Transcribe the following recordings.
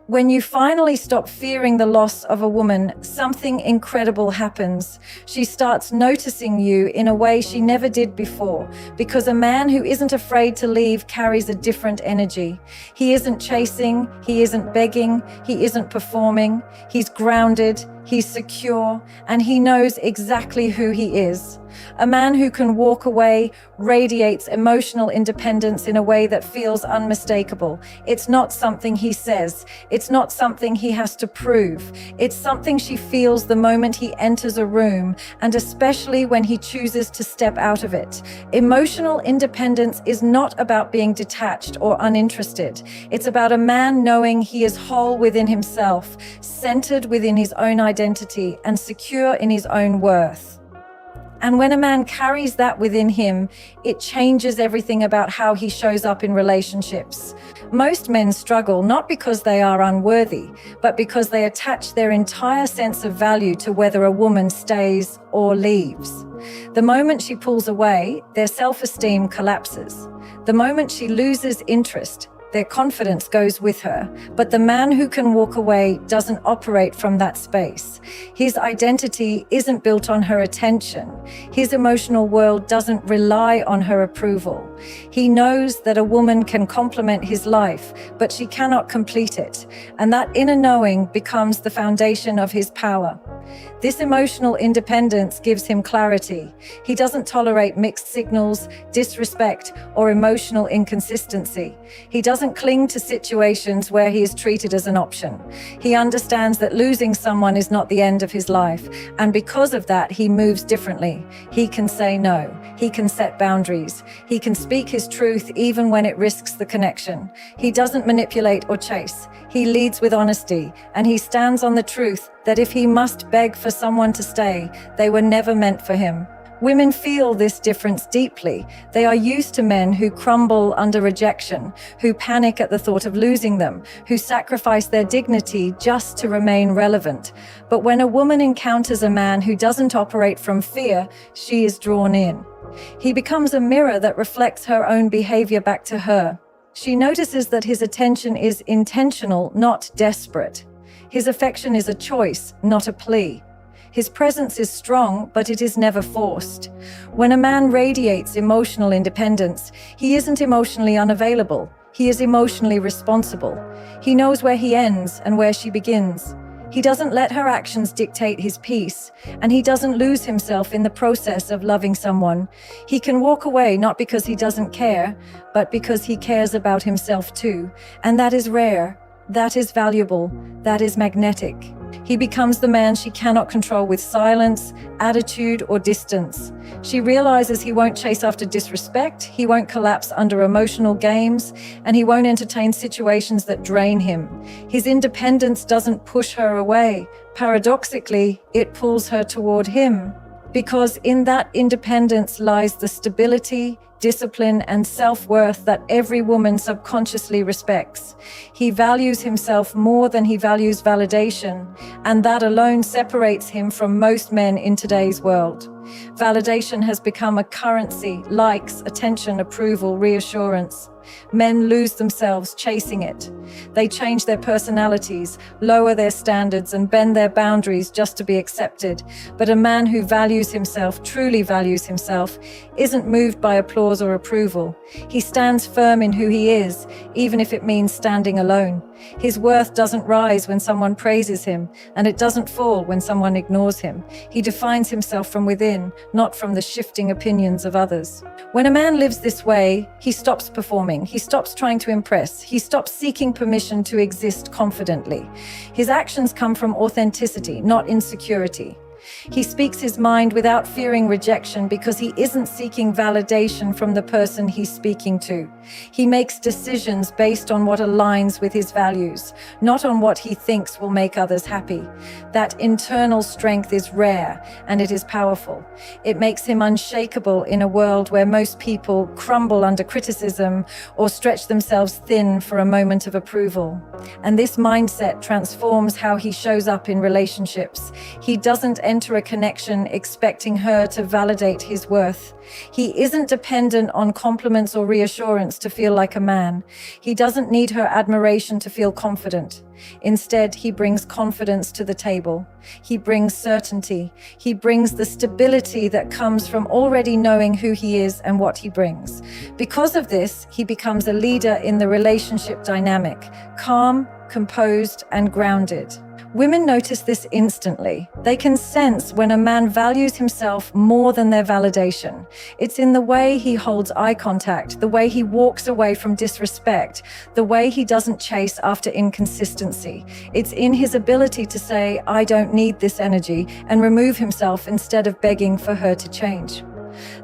When you finally stop fearing the loss of a woman, something incredible happens. She starts noticing you in a way she never did before, because a man who isn't afraid to leave carries a different energy. He isn't chasing, he isn't begging, he isn't performing. He's grounded, he's secure, and he knows exactly who he is. A man who can walk away radiates emotional independence in a way that feels unmistakable. It's not something he says. It's not something he has to prove. It's something she feels the moment he enters a room, and especially when he chooses to step out of it. Emotional independence is not about being detached or uninterested. It's about a man knowing he is whole within himself, centered within his own identity, and secure in his own worth. And when a man carries that within him, it changes everything about how he shows up in relationships. Most men struggle not because they are unworthy, but because they attach their entire sense of value to whether a woman stays or leaves. The moment she pulls away, their self-esteem collapses. The moment she loses interest, their confidence goes with her. But the man who can walk away doesn't operate from that space. His identity isn't built on her attention. His emotional world doesn't rely on her approval. He knows that a woman can complement his life, but she cannot complete it. And that inner knowing becomes the foundation of his power. This emotional independence gives him clarity. He doesn't tolerate mixed signals, disrespect, or emotional inconsistency. He doesn't cling to situations where he is treated as an option. He understands that losing someone is not the end of his life, and because of that, he moves differently. He can say no. He can set boundaries. He can speak his truth even when it risks the connection. He doesn't manipulate or chase. He leads with honesty, and he stands on the truth that if he must beg for someone to stay, they were never meant for him. Women feel this difference deeply. They are used to men who crumble under rejection, who panic at the thought of losing them, who sacrifice their dignity just to remain relevant. But when a woman encounters a man who doesn't operate from fear, she is drawn in. He becomes a mirror that reflects her own behavior back to her. She notices that his attention is intentional, not desperate. His affection is a choice, not a plea. His presence is strong, but it is never forced. When a man radiates emotional independence, he isn't emotionally unavailable. He is emotionally responsible. He knows where he ends and where she begins. He doesn't let her actions dictate his peace, and he doesn't lose himself in the process of loving someone. He can walk away not because he doesn't care, but because he cares about himself too. And that is rare. That is valuable. That is magnetic. He becomes the man she cannot control with silence, attitude, or distance. She realizes he won't chase after disrespect, he won't collapse under emotional games, and he won't entertain situations that drain him. His independence doesn't push her away. Paradoxically, it pulls her toward him. Because in that independence lies the stability, discipline, and self-worth that every woman subconsciously respects. He values himself more than he values validation, and that alone separates him from most men in today's world. Validation has become a currency: likes, attention, approval, reassurance. Men lose themselves chasing it. They change their personalities, lower their standards, and bend their boundaries just to be accepted. But a man who values himself, truly values himself, isn't moved by applause or approval. He stands firm in who he is, even if it means standing alone. His worth doesn't rise when someone praises him, and it doesn't fall when someone ignores him. He defines himself from within, not from the shifting opinions of others. When a man lives this way, he stops performing. He stops trying to impress. He stops seeking permission to exist confidently. His actions come from authenticity, not insecurity. He speaks his mind without fearing rejection because he isn't seeking validation from the person he's speaking to. He makes decisions based on what aligns with his values, not on what he thinks will make others happy. That internal strength is rare, and it is powerful. It makes him unshakable in a world where most people crumble under criticism or stretch themselves thin for a moment of approval. And this mindset transforms how he shows up in relationships. He doesn't enter enter a connection expecting her to validate his worth. He isn't dependent on compliments or reassurance to feel like a man. He doesn't need her admiration to feel confident. Instead, he brings confidence to the table. He brings certainty. He brings the stability that comes from already knowing who he is and what he brings. Because of this, he becomes a leader in the relationship dynamic, calm, composed, and grounded. Women notice this instantly. They can sense when a man values himself more than their validation. It's in the way he holds eye contact, the way he walks away from disrespect, the way he doesn't chase after inconsistency. It's in his ability to say, "I don't need this energy," and remove himself instead of begging for her to change.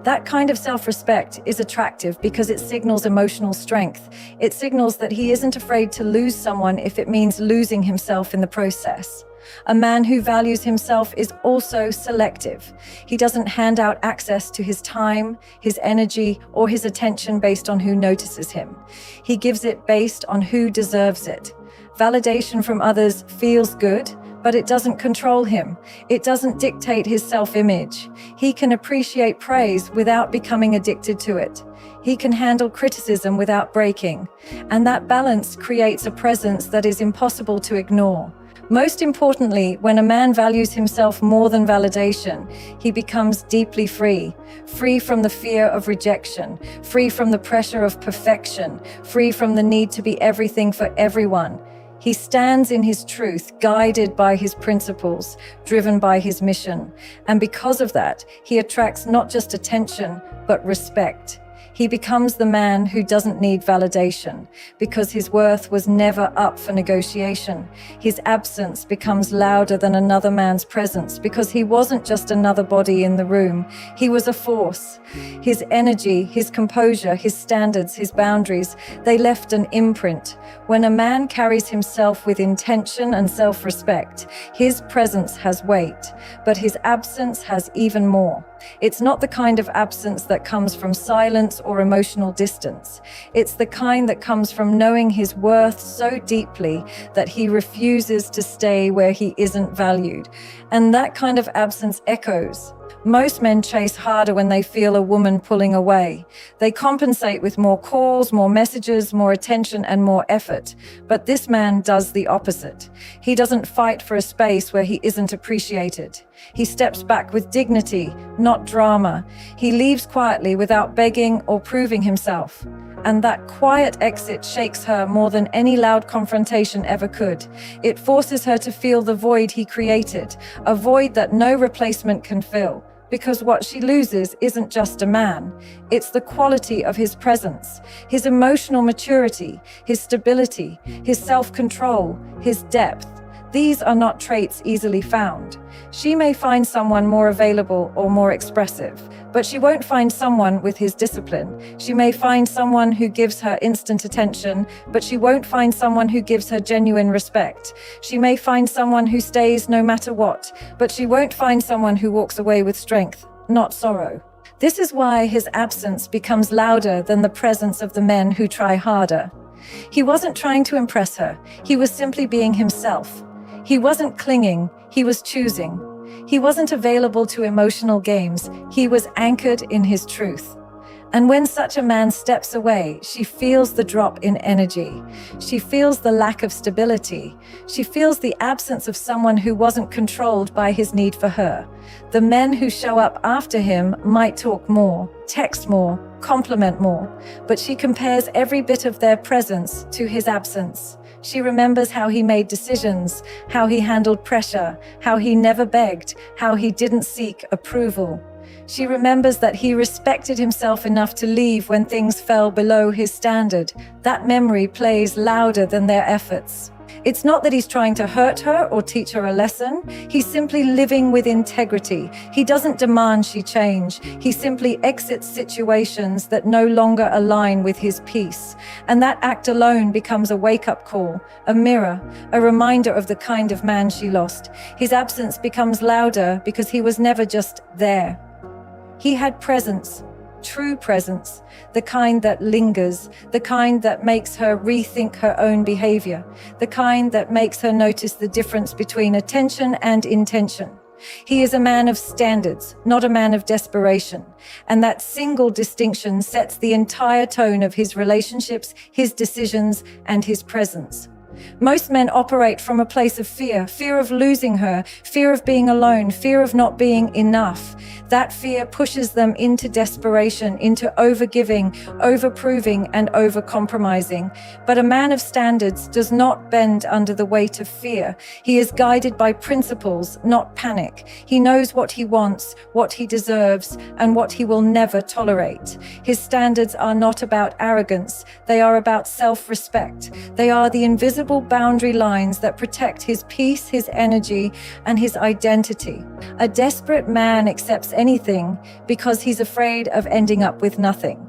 That kind of self-respect is attractive because it signals emotional strength. It signals that he isn't afraid to lose someone if it means losing himself in the process. A man who values himself is also selective. He doesn't hand out access to his time, his energy, or his attention based on who notices him. He gives it based on who deserves it. Validation from others feels good, but it doesn't control him. It doesn't dictate his self-image. He can appreciate praise without becoming addicted to it. He can handle criticism without breaking. And that balance creates a presence that is impossible to ignore. Most importantly, when a man values himself more than validation, he becomes deeply free. Free from the fear of rejection, free from the pressure of perfection, free from the need to be everything for everyone. He stands in his truth, guided by his principles, driven by his mission. And because of that, he attracts not just attention, but respect. He becomes the man who doesn't need validation because his worth was never up for negotiation. His absence becomes louder than another man's presence because he wasn't just another body in the room. He was a force. His energy, his composure, his standards, his boundaries, they left an imprint. When a man carries himself with intention and self-respect, his presence has weight, but his absence has even more. It's not the kind of absence that comes from silence or emotional distance. It's the kind that comes from knowing his worth so deeply that he refuses to stay where he isn't valued. And that kind of absence echoes. Most men chase harder when they feel a woman pulling away. They compensate with more calls, more messages, more attention, and more effort. But this man does the opposite. He doesn't fight for a space where he isn't appreciated. He steps back with dignity, not drama. He leaves quietly without begging or proving himself. And that quiet exit shakes her more than any loud confrontation ever could. It forces her to feel the void he created, a void that no replacement can fill. Because what she loses isn't just a man, it's the quality of his presence, his emotional maturity, his stability, his self-control, his depth. These are not traits easily found. She may find someone more available or more expressive, but she won't find someone with his discipline. She may find someone who gives her instant attention, but she won't find someone who gives her genuine respect. She may find someone who stays no matter what, but she won't find someone who walks away with strength, not sorrow. This is why his absence becomes louder than the presence of the men who try harder. He wasn't trying to impress her. He was simply being himself. He wasn't clinging, he was choosing. He wasn't available to emotional games, he was anchored in his truth. And when such a man steps away, she feels the drop in energy. She feels the lack of stability. She feels the absence of someone who wasn't controlled by his need for her. The men who show up after him might talk more, text more, compliment more, but she compares every bit of their presence to his absence. She remembers how he made decisions, how he handled pressure, how he never begged, how he didn't seek approval. She remembers that he respected himself enough to leave when things fell below his standard. That memory plays louder than their efforts. It's not that he's trying to hurt her or teach her a lesson. He's simply living with integrity. He doesn't demand she change. He simply exits situations that no longer align with his peace. And that act alone becomes a wake-up call, a mirror, a reminder of the kind of man she lost. His absence becomes louder because he was never just there. He had presence, true presence, the kind that lingers, the kind that makes her rethink her own behavior, the kind that makes her notice the difference between attention and intention. He is a man of standards, not a man of desperation. And that single distinction sets the entire tone of his relationships, his decisions, and his presence. Most men operate from a place of fear of losing her, fear of being alone, fear of not being enough. That fear pushes them into desperation, into overgiving, overproving, and overcompromising. But a man of standards does not bend under the weight of fear. He is guided by principles, not panic. He knows what he wants, what he deserves, and what he will never tolerate. His standards are not about arrogance. They are about self-respect. They are the invisible boundary lines that protect his peace, his energy, and his identity. A desperate man accepts anything because he's afraid of ending up with nothing.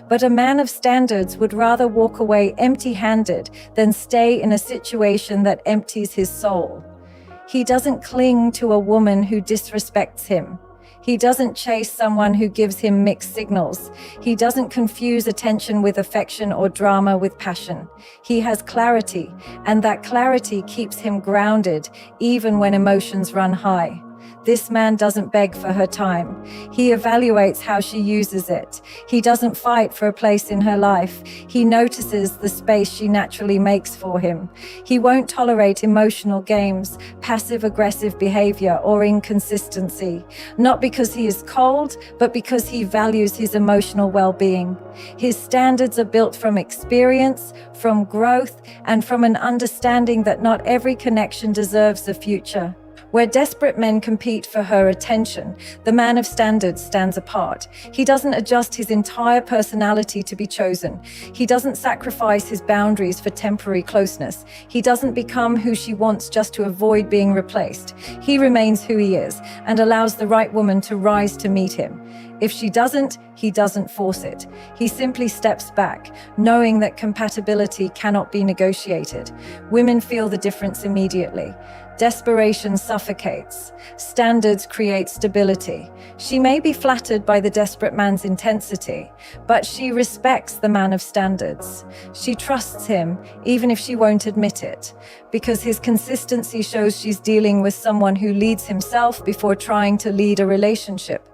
But a man of standards would rather walk away empty-handed than stay in a situation that empties his soul. He doesn't cling to a woman who disrespects him. He doesn't chase someone who gives him mixed signals. He doesn't confuse attention with affection or drama with passion. He has clarity, and that clarity keeps him grounded even when emotions run high. This man doesn't beg for her time. He evaluates how she uses it. He doesn't fight for a place in her life. He notices the space she naturally makes for him. He won't tolerate emotional games, passive-aggressive behavior, or inconsistency. Not because he is cold, but because he values his emotional well-being. His standards are built from experience, from growth, and from an understanding that not every connection deserves a future. Where desperate men compete for her attention, the man of standards stands apart. He doesn't adjust his entire personality to be chosen. He doesn't sacrifice his boundaries for temporary closeness. He doesn't become who she wants just to avoid being replaced. He remains who he is and allows the right woman to rise to meet him. If she doesn't, he doesn't force it. He simply steps back, knowing that compatibility cannot be negotiated. Women feel the difference immediately. Desperation suffocates. Standards create stability. She may be flattered by the desperate man's intensity, but she respects the man of standards. She trusts him, even if she won't admit it, because his consistency shows she's dealing with someone who leads himself before trying to lead a relationship.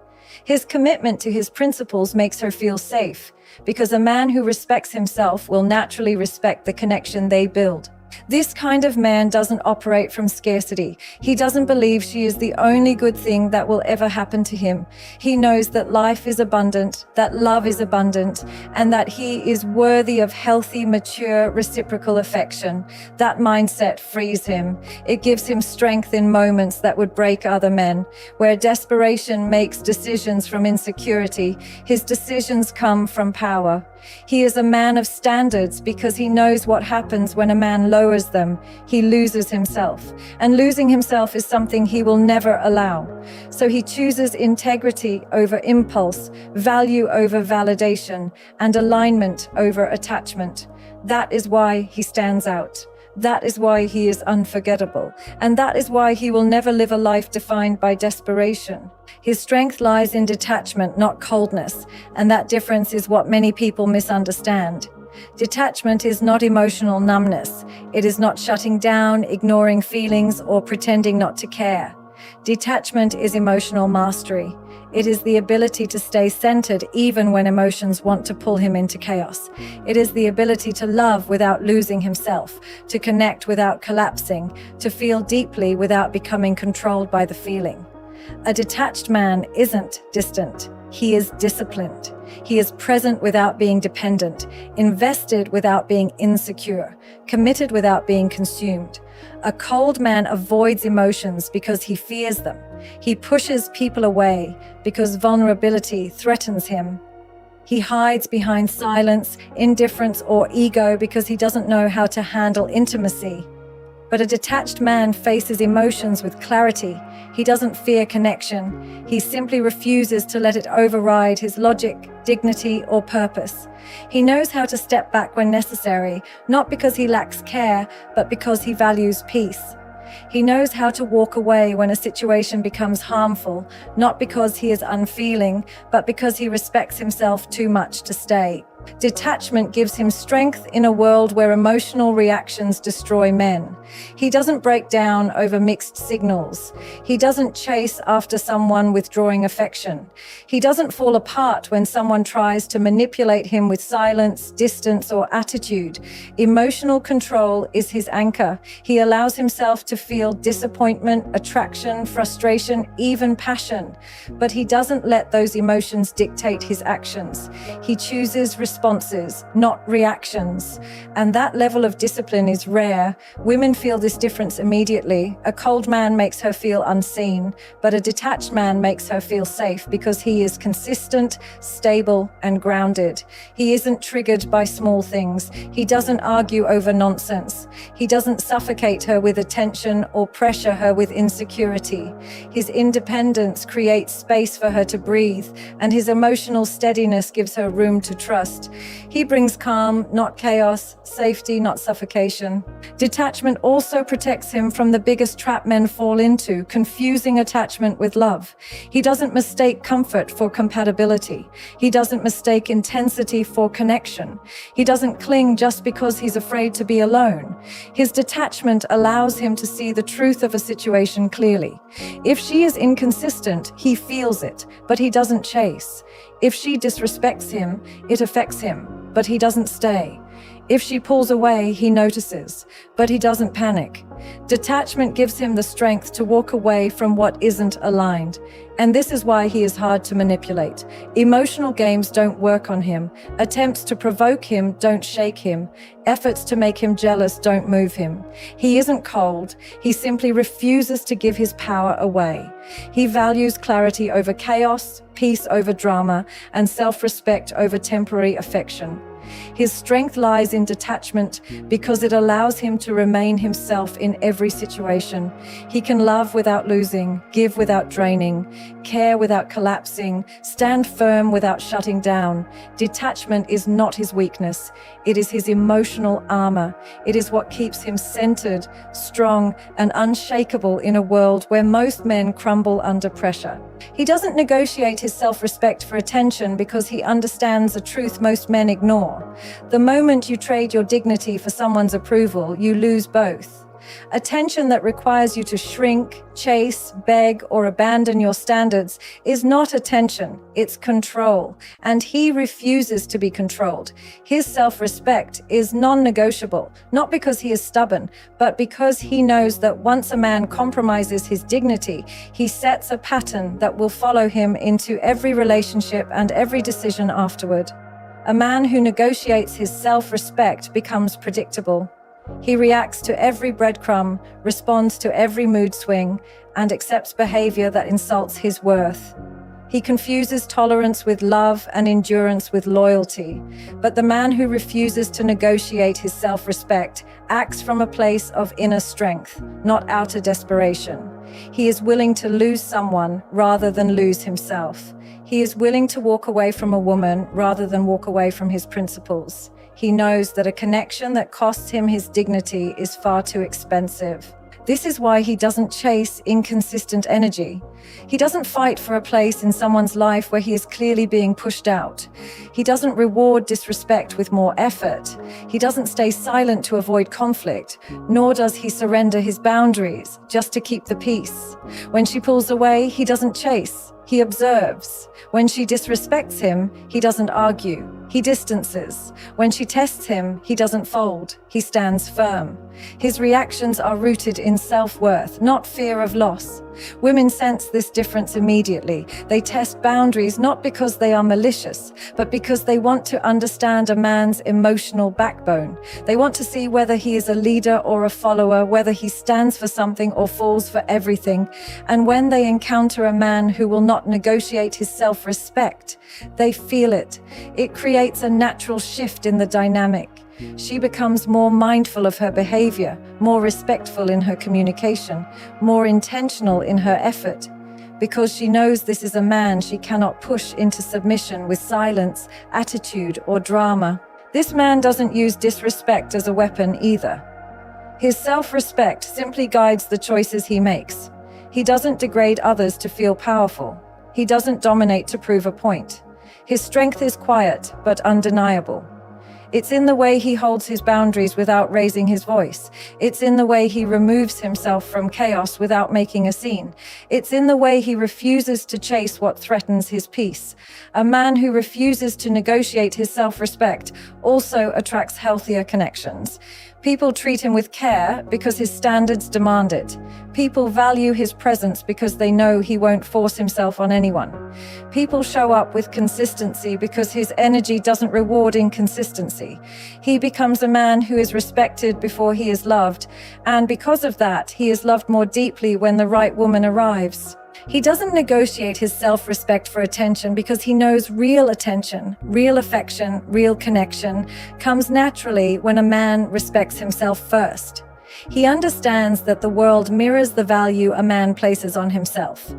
His commitment to his principles makes her feel safe, because a man who respects himself will naturally respect the connection they build. This kind of man doesn't operate from scarcity. He doesn't believe she is the only good thing that will ever happen to him. He knows that life is abundant, that love is abundant, and that he is worthy of healthy, mature, reciprocal affection. That mindset frees him. It gives him strength in moments that would break other men. Where desperation makes decisions from insecurity, his decisions come from power. He is a man of standards because he knows what happens when a man lowers them. He loses himself. And losing himself is something he will never allow. So he chooses integrity over impulse, value over validation, and alignment over attachment. That is why he stands out. That is why he is unforgettable. And that is why he will never live a life defined by desperation. His strength lies in detachment, not coldness. And that difference is what many people misunderstand. Detachment is not emotional numbness. It is not shutting down, ignoring feelings, or pretending not to care. Detachment is emotional mastery. It is the ability to stay centered even when emotions want to pull him into chaos. It is the ability to love without losing himself, to connect without collapsing, to feel deeply without becoming controlled by the feeling. A detached man isn't distant. He is disciplined. He is present without being dependent, invested without being insecure, committed without being consumed. A cold man avoids emotions because he fears them. He pushes people away because vulnerability threatens him. He hides behind silence, indifference, or ego because he doesn't know how to handle intimacy. But a detached man faces emotions with clarity. He doesn't fear connection. He simply refuses to let it override his logic, dignity, or purpose. He knows how to step back when necessary, not because he lacks care, but because he values peace. He knows how to walk away when a situation becomes harmful, not because he is unfeeling, but because he respects himself too much to stay. Detachment gives him strength in a world where emotional reactions destroy men. He doesn't break down over mixed signals. He doesn't chase after someone withdrawing affection. He doesn't fall apart when someone tries to manipulate him with silence, distance, or attitude. Emotional control is his anchor. He allows himself to feel disappointment, attraction, frustration, even passion. But he doesn't let those emotions dictate his actions. He chooses responses, not reactions. And that level of discipline is rare. Women feel this difference immediately. A cold man makes her feel unseen, but a detached man makes her feel safe because he is consistent, stable, and grounded. He isn't triggered by small things. He doesn't argue over nonsense. He doesn't suffocate her with attention or pressure her with insecurity. His independence creates space for her to breathe, and his emotional steadiness gives her room to trust. He brings calm, not chaos, safety, not suffocation. Detachment also protects him from the biggest trap men fall into, confusing attachment with love. He doesn't mistake comfort for compatibility. He doesn't mistake intensity for connection. He doesn't cling just because he's afraid to be alone. His detachment allows him to see the truth of a situation clearly. If she is inconsistent, he feels it, but he doesn't chase. If she disrespects him, it affects him, but he doesn't stay. If she pulls away, he notices, but he doesn't panic. Detachment gives him the strength to walk away from what isn't aligned. And this is why he is hard to manipulate. Emotional games don't work on him. Attempts to provoke him don't shake him. Efforts to make him jealous don't move him. He isn't cold. He simply refuses to give his power away. He values clarity over chaos, peace over drama, and self-respect over temporary affection. His strength lies in detachment because it allows him to remain himself in every situation. He can love without losing, give without draining, care without collapsing, stand firm without shutting down. Detachment is not his weakness. It is his emotional armor. It is what keeps him centered, strong, and unshakable in a world where most men crumble under pressure. He doesn't negotiate his self-respect for attention because he understands a truth most men ignore. The moment you trade your dignity for someone's approval, you lose both. Attention that requires you to shrink, chase, beg, or abandon your standards is not attention, it's control, and he refuses to be controlled. His self-respect is non-negotiable, not because he is stubborn, but because he knows that once a man compromises his dignity, he sets a pattern that will follow him into every relationship and every decision afterward. A man who negotiates his self-respect becomes predictable. He reacts to every breadcrumb, responds to every mood swing, and accepts behavior that insults his worth. He confuses tolerance with love and endurance with loyalty. But the man who refuses to negotiate his self-respect acts from a place of inner strength, not outer desperation. He is willing to lose someone rather than lose himself. He is willing to walk away from a woman rather than walk away from his principles. He knows that a connection that costs him his dignity is far too expensive. This is why he doesn't chase inconsistent energy. He doesn't fight for a place in someone's life where he is clearly being pushed out. He doesn't reward disrespect with more effort. He doesn't stay silent to avoid conflict, nor does he surrender his boundaries just to keep the peace. When she pulls away, he doesn't chase. He observes. When she disrespects him, he doesn't argue. He distances. When she tests him, he doesn't fold. He stands firm. His reactions are rooted in self-worth, not fear of loss. Women sense this difference immediately. They test boundaries not because they are malicious, but because they want to understand a man's emotional backbone. They want to see whether he is a leader or a follower, whether he stands for something or falls for everything. And when they encounter a man who will not negotiate his self-respect, they feel it. It creates a natural shift in the dynamic. She becomes more mindful of her behavior, more respectful in her communication, more intentional in her effort. Because she knows this is a man she cannot push into submission with silence, attitude, or drama. This man doesn't use disrespect as a weapon either. His self-respect simply guides the choices he makes. He doesn't degrade others to feel powerful. He doesn't dominate to prove a point. His strength is quiet, but undeniable. It's in the way he holds his boundaries without raising his voice. It's in the way he removes himself from chaos without making a scene. It's in the way he refuses to chase what threatens his peace. A man who refuses to negotiate his self-respect also attracts healthier connections. People treat him with care because his standards demand it. People value his presence because they know he won't force himself on anyone. People show up with consistency because his energy doesn't reward inconsistency. He becomes a man who is respected before he is loved, and because of that, he is loved more deeply when the right woman arrives. He doesn't negotiate his self-respect for attention because he knows real attention, real affection, real connection comes naturally when a man respects himself first. He understands that the world mirrors the value a man places on himself,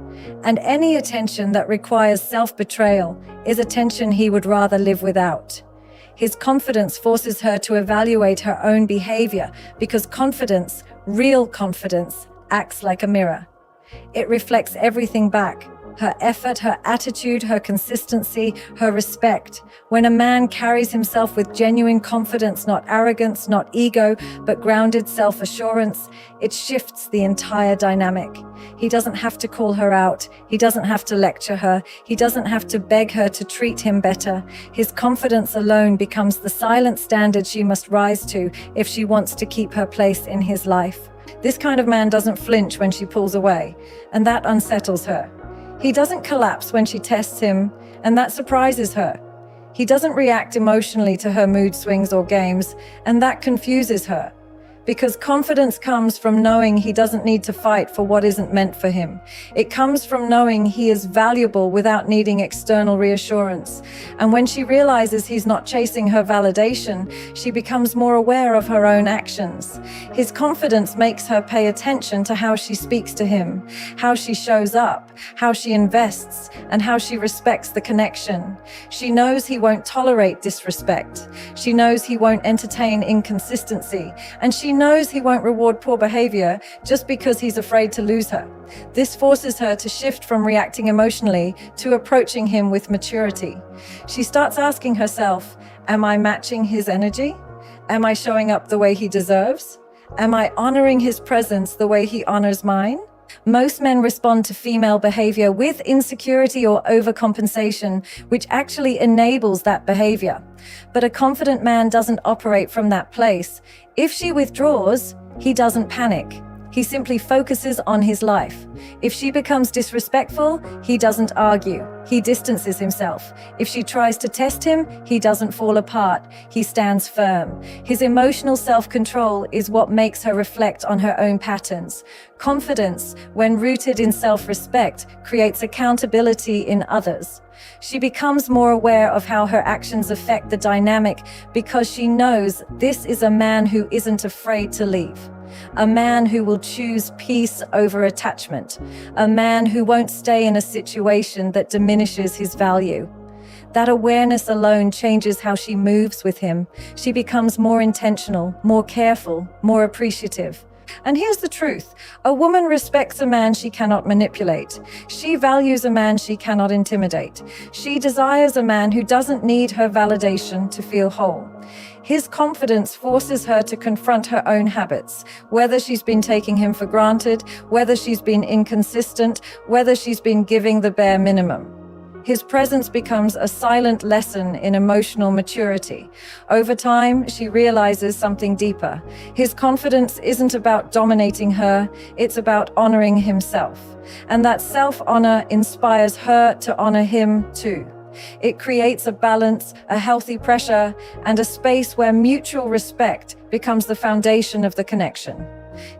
and any attention that requires self-betrayal is attention he would rather live without. His confidence forces her to evaluate her own behavior because confidence, real confidence, acts like a mirror. It reflects everything back: her effort, her attitude, her consistency, her respect. When a man carries himself with genuine confidence, not arrogance, not ego, but grounded self-assurance, it shifts the entire dynamic. He doesn't have to call her out. He doesn't have to lecture her. He doesn't have to beg her to treat him better. His confidence alone becomes the silent standard she must rise to if she wants to keep her place in his life. This kind of man doesn't flinch when she pulls away, and that unsettles her. He doesn't collapse when she tests him, and that surprises her. He doesn't react emotionally to her mood swings or games, and that confuses her. Because confidence comes from knowing he doesn't need to fight for what isn't meant for him. It comes from knowing he is valuable without needing external reassurance. And when she realizes he's not chasing her validation, she becomes more aware of her own actions. His confidence makes her pay attention to how she speaks to him, how she shows up, how she invests, and how she respects the connection. She knows he won't tolerate disrespect. She knows he won't entertain inconsistency, and she knows he won't reward poor behavior just because he's afraid to lose her. This forces her to shift from reacting emotionally to approaching him with maturity. She starts asking herself, am I matching his energy? Am I showing up the way he deserves? Am I honoring his presence the way he honors mine? Most men respond to female behavior with insecurity or overcompensation, which actually enables that behavior. But a confident man doesn't operate from that place. If she withdraws, he doesn't panic. He simply focuses on his life. If she becomes disrespectful, he doesn't argue. He distances himself. If she tries to test him, he doesn't fall apart. He stands firm. His emotional self-control is what makes her reflect on her own patterns. Confidence, when rooted in self-respect, creates accountability in others. She becomes more aware of how her actions affect the dynamic because she knows this is a man who isn't afraid to leave. A man who will choose peace over attachment. A man who won't stay in a situation that diminishes his value. That awareness alone changes how she moves with him. She becomes more intentional, more careful, more appreciative. And here's the truth. A woman respects a man she cannot manipulate. She values a man she cannot intimidate. She desires a man who doesn't need her validation to feel whole. His confidence forces her to confront her own habits, whether she's been taking him for granted, whether she's been inconsistent, whether she's been giving the bare minimum. His presence becomes a silent lesson in emotional maturity. Over time, she realizes something deeper. His confidence isn't about dominating her, it's about honoring himself. And that self-honor inspires her to honor him too. It creates a balance, a healthy pressure, and a space where mutual respect becomes the foundation of the connection.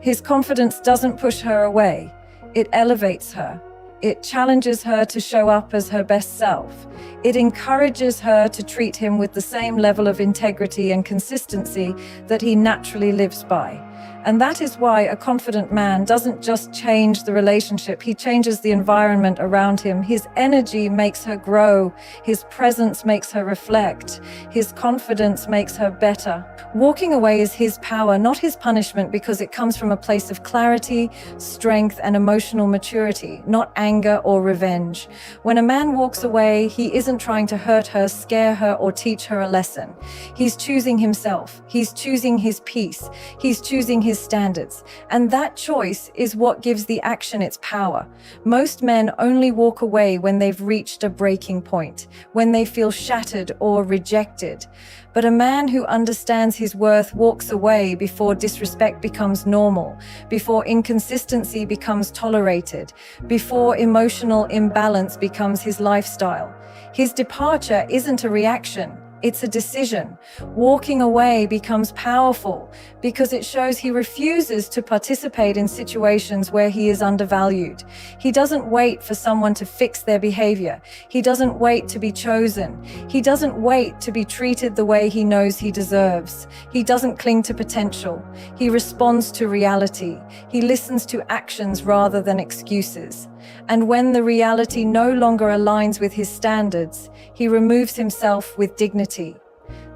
His confidence doesn't push her away, it elevates her. It challenges her to show up as her best self. It encourages her to treat him with the same level of integrity and consistency that he naturally lives by. And that is why a confident man doesn't just change the relationship, he changes the environment around him. His energy makes her grow, his presence makes her reflect, his confidence makes her better. Walking away is his power, not his punishment, because it comes from a place of clarity, strength, and emotional maturity, not anger or revenge. When a man walks away, he isn't trying to hurt her, scare her, or teach her a lesson. He's choosing himself. He's choosing his peace. He's choosing his standards. And that choice is what gives the action its power. Most men only walk away when they've reached a breaking point, when they feel shattered or rejected. But a man who understands his worth walks away before disrespect becomes normal, before inconsistency becomes tolerated, before emotional imbalance becomes his lifestyle. His departure isn't a reaction. It's a decision. Walking away becomes powerful because it shows he refuses to participate in situations where he is undervalued. He doesn't wait for someone to fix their behavior. He doesn't wait to be chosen. He doesn't wait to be treated the way he knows he deserves. He doesn't cling to potential. He responds to reality. He listens to actions rather than excuses. And when the reality no longer aligns with his standards, he removes himself with dignity.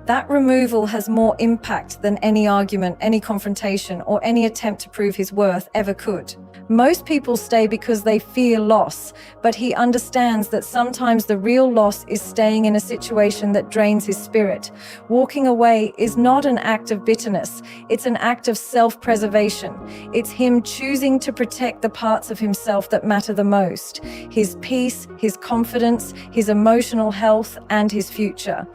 That removal has more impact than any argument, any confrontation, or any attempt to prove his worth ever could. Most people stay because they fear loss, but he understands that sometimes the real loss is staying in a situation that drains his spirit. Walking away is not an act of bitterness, it's an act of self-preservation. It's him choosing to protect the parts of himself that matter the most: his peace, his confidence, his emotional health, and his future.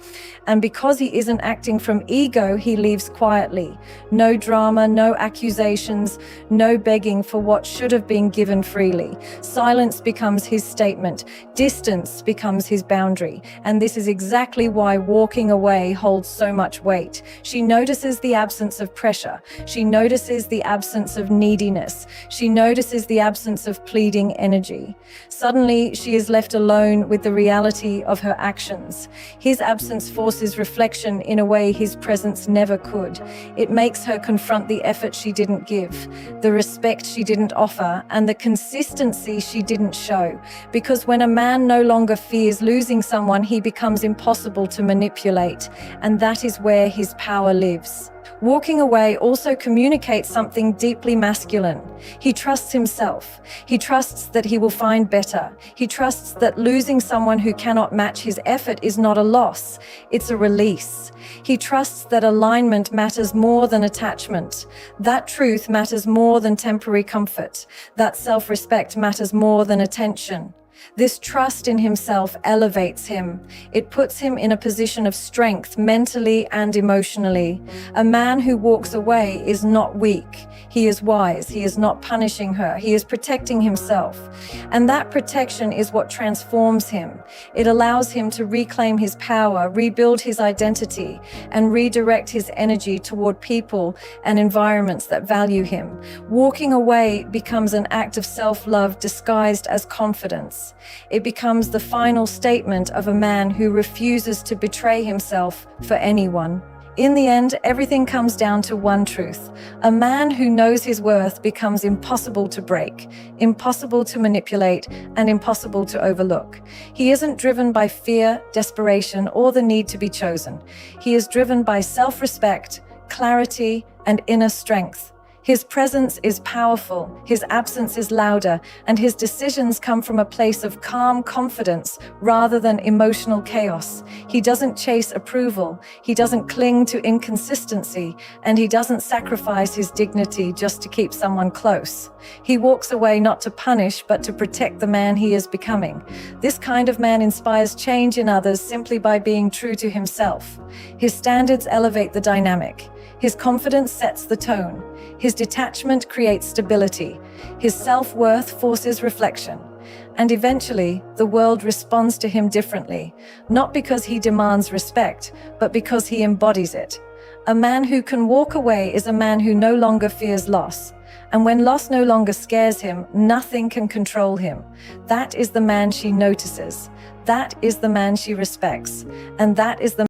And because he isn't acting from ego, he leaves quietly. No drama, no accusations, no begging for what should have been given freely. Silence becomes his statement. Distance becomes his boundary. And this is exactly why walking away holds so much weight. She notices the absence of pressure. She notices the absence of neediness. She notices the absence of pleading energy. Suddenly, she is left alone with the reality of her actions. His absence forces reflection in a way his presence never could. It makes her confront the effort she didn't give, the respect she didn't offer, and the consistency she didn't show. Because when a man no longer fears losing someone, he becomes impossible to manipulate, and that is where his power lives. Walking away also communicates something deeply masculine. He trusts himself. He trusts that he will find better. He trusts that losing someone who cannot match his effort is not a loss, it's a release. He trusts that alignment matters more than attachment. That truth matters more than temporary comfort. That self-respect matters more than attention. This trust in himself elevates him. It puts him in a position of strength mentally and emotionally. A man who walks away is not weak. He is wise. He is not punishing her. He is protecting himself. And that protection is what transforms him. It allows him to reclaim his power, rebuild his identity, and redirect his energy toward people and environments that value him. Walking away becomes an act of self-love disguised as confidence. It becomes the final statement of a man who refuses to betray himself for anyone. In the end, everything comes down to one truth. A man who knows his worth becomes impossible to break, impossible to manipulate, and impossible to overlook. He isn't driven by fear, desperation, or the need to be chosen. He is driven by self-respect, clarity, and inner strength. His presence is powerful, his absence is louder, and his decisions come from a place of calm confidence rather than emotional chaos. He doesn't chase approval, he doesn't cling to inconsistency, and he doesn't sacrifice his dignity just to keep someone close. He walks away not to punish, but to protect the man he is becoming. This kind of man inspires change in others simply by being true to himself. His standards elevate the dynamic. His confidence sets the tone. His detachment creates stability. His self-worth forces reflection. And eventually, the world responds to him differently, not because he demands respect, but because he embodies it. A man who can walk away is a man who no longer fears loss. And when loss no longer scares him, nothing can control him. That is the man she notices. That is the man she respects. And that is the